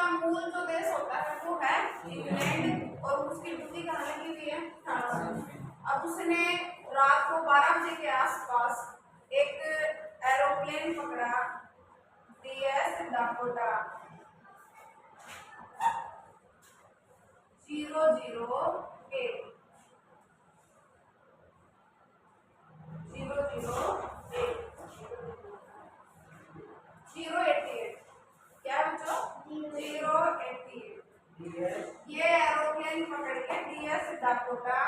का मूल जो देश होता है वो है इंग्लैंड और उसकी ड्यूटी कहाँ लगी हुई है फ्रांस। अब उसने रात को 12 बजे के आसपास एक एरोप्लेन पकड़ा DS डाकोटा 008 क्या बच्चों 088 ये एरोप्लेन पकड़ के DS डाकोटा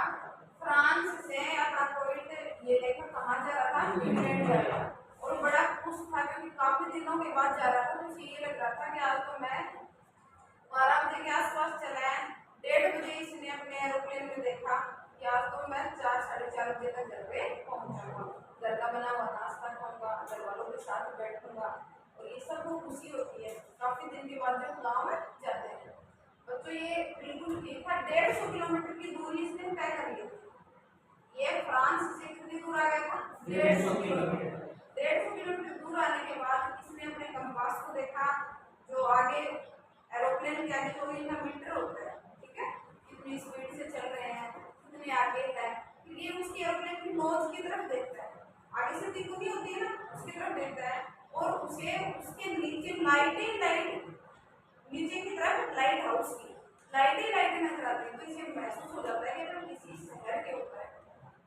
फ्रांस से अनाकोइट ये लेकर कहाँ जा रहा था इंग्लैंड जा रहा था। और बड़ा खुश था क्योंकि काफी दिनों के बाद जा रहा था तो उसे ये लग रहा था कि आज तो मैं 12 बजे के आसपास चला है। 1:30 बजे इसने अपने एरोप्लेन में देखा कि आज तो मैं 4 साढ़े 4 बजे तक घर पे पहुंचूंगा, घर का बना हुआ नाश्ता खाऊंगा, घर वालों के साथ बैठूंगा और ये सब वो खुशी होती है काफी दिन के बाद जब गाँव में जाते हैं। तो ये बिल्कुल ठीक था। 150 किलोमीटर की दूरी इसने तय कर ली थी। ये फ्रांस से कितनी दूर आ गया था 150 किलोमीटर। 150 किलोमीटर दूर आने के बाद इसने अपने कंपास को देखा जो आगे एरोप्लेन के आगे जो इनका मीटर होता है, ठीक है, कितनी स्पीड से चल रहे हैं कितने आगे है, ये उसकी एरोप्लेन की नोज की तरफ देखता है, आगे से दिखती होती है ना उसकी तरफ देखता है और उसे उसके नीचे लाइट नीचे की तरफ लाइट हाउस की लाइटें नजर आती है। तो इसे महसूस हो जाता है कि हम किसी शहर के ऊपर है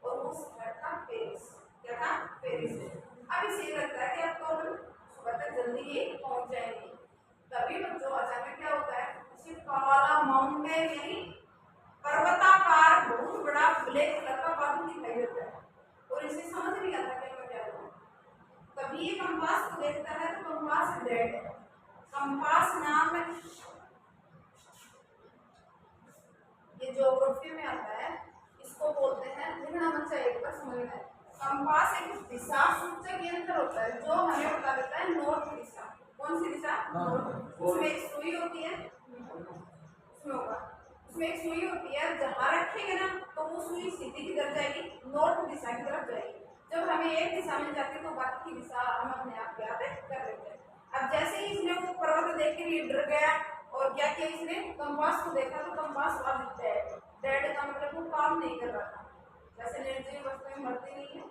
और वो शहर था पेरिस। क्या था पेरिस। अब इसे लगता है कि अब तो हम सुबह तक जल्दी ही पहुंच जाएंगे। तभी बच्चों अचानक क्या होता है इसे काला माउंटेन यानी पर्वताकार बहुत बड़ा ब्लैक कलर का बादल दिखाई देता है और इसे समझ नहीं आता कि मैं क्या करूं। तभी ये कंपास को देखता है तो कंपास डेड है। कंपास नाम ये ज्योग्राफी में आता है, इसको बोलते हैं लिखना मत चाहिए पर समझना है। कंपास एक दिशा सूचक यंत्र होता है जो हमें बता देता है नॉर्थ दिशा। कौन सी दिशा नॉर्थ। उसमें एक सुई होती है उसमें एक सुई होती है जहाँ रखेंगे ना तो वो सुई सीधी किधर जाएगी नॉर्थ दिशा की तरफ जाएगी। जब हमें एक दिशा मिल जाती है तो बाकी की दिशा हम अपने आप याद कर लेते हैं। अब जैसे ही इसने वो पर्वत देख के डर गया और क्या किया इसने कंपास को देखा तो कंपास वाला डेड का मतलब वो काम नहीं कर रहा था। जैसे निर्जीव वस्तुएं मरती नहीं है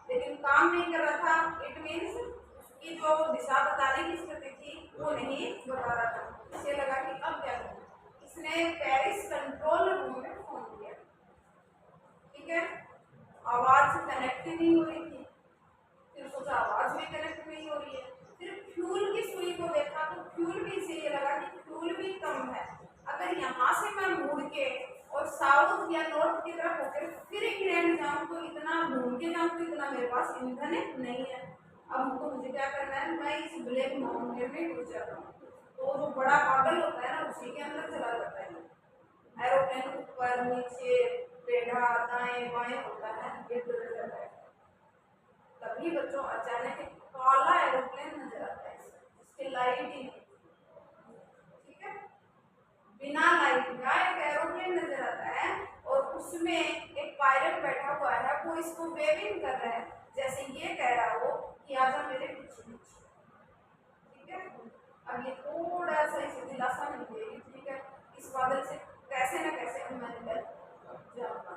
लेकिन काम नहीं कर रहा था। इट मीन्स उसकी जो दिशा बताने की स्थिति थी वो नहीं बता रहा था। इसे लगा कि अब क्या करूं। इसने पेरिस कंट्रोल रूम में फोन किया, ठीक है, आवाज कनेक्ट ही नहीं हो रही थी। फिर सोचा आवाज भी कनेक्ट नहीं हो रही है। फिर फ्यूल की सुई को देखा तो फ्यूल भी इसे ये लगा कि फ्यूल भी कम है। अगर यहाँ से मैं मुड़ के और साउथ या नॉर्थ की तरफ होकर फिर इंग्लैंड जाऊँ तो इतना ढूंढ के जाऊँ तो इतना मेरे पास ईंधन नहीं है। अब तो मुझे क्या करना है मैं इस ब्लैक माउंटेन में घुस जाता हूँ। तो जो बड़ा बादल होता है ना उसी के अंदर चला जाता है। एरोप्लेन ऊपर नीचे टेढ़ा दाएं बाएं होता है ये डर जाता है। तभी बच्चों अचानक एक काला एरोप्लेन नजर आता है इसकी लाइट ही नहीं, ठीक है, बिना लाइट का एक एरोप्लेन नजर आता है और उसमें एक पायलट बैठा हुआ है वो इसको वेविंग कर रहा है जैसे ये कह रहा हो कि आजा मेरे पीछे, ठीक है। अब ये थोड़ा सा इसे दिलासा मिल गई, ठीक है, इस बादल से कैसे न कैसे मैं निकल जाऊंगा।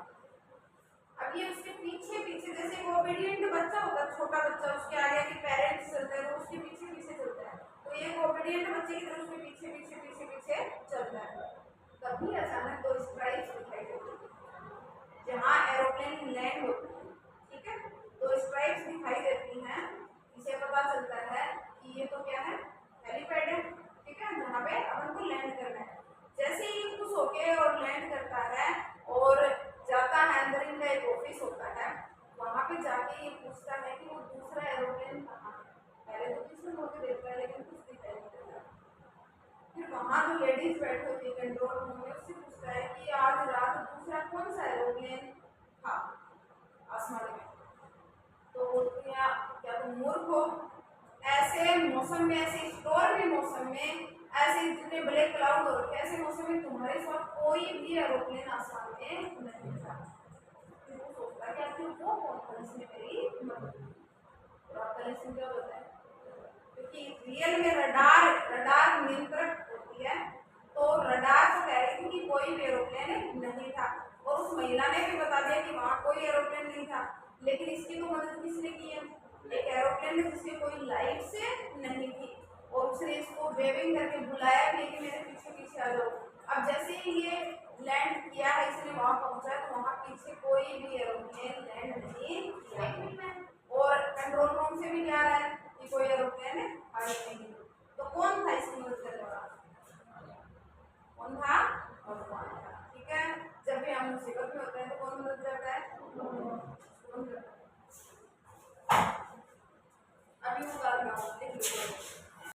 अब ये उसके पीछे पीछे जैसे वो ओबीडिएंट बच्चा होता है छोटा बच्चा उसके आगे आगे पेरेंट्स चलते हैं वो उसके पीछे पीछे चलता है तो ये ओबीडिएंट बच्चे की तरह उसके पीछे पीछे पीछे पीछे चलता है। तभी अचानक दो स्ट्राइक्स दिखाई देती जहाँ एरोप्लेन लैंड होती है, ठीक है, दो स्ट्राइक्स दिखाई देती हैं। इसे पता चलता है कि ये तो क्या है हेलीपैड है, ठीक है, जहाँ पे अपन को लैंड करना है। जैसे ही खुश होके और लैंड करता है और जाता है अंदर इनका एक ऑफिस होता है वहां पे जाके ये पूछता है कि वो दूसरा एरोप्लेन कहाँ है। पहले तो किसी होके देखता है लेकिन कुछ दिखाई नहीं देता। फिर वहां जो लेडीज बैठी होती है कंट्रोल रूम में उससे पूछता है कि आज रात दूसरा कौन सा एरोप्लेन था आसमान में। तो बोलती है क्या तुम मूर्ख हो, ऐसे मौसम में ऐसे स्टॉर्मी मौसम में ऐसे जितने ब्लैक क्लाउड हो रखे ऐसे मौसम में तुम्हारे साथ कोई भी एरोप्लेन आसमान में नहीं था। फिर वो सोचता है कि आखिर वो कौन था जिसने मेरी मदद की। और आपका लेसन क्या होता है क्योंकि रियल में रडार नियंत्रक तो रडार तो कह रही थी कि कोई भी एरोप्लेन नहीं था, और उस महिला ने भी बता दिया कि वहां कोई एरोप्लेन नहीं था। लेकिन इसकी तो मदद किसने की है? एक एरोप्लेन है जिसकी कोई लाइट से नहीं थी, और उसने इसको वेविंग करके बुलाया भी कि मेरे पीछे पीछे आ जाओ। अब जैसे ही ये लैंड किया है, इसने वहां पहुंचा, तो वहां पीछे कोई भी एरोप्लेन लैंड नहीं किया, और कंट्रोल रूम से भी क्या रहा है कि कोई एरोप्लेन है नहीं। तो कौन था इसकी मदद करने वाला? कौन था? भगवान था। ठीक है, जब भी हम मुसीबत में होते हैं तो कौन मदद करता है? कौन करता है? अभी वो कर रहा हूँ,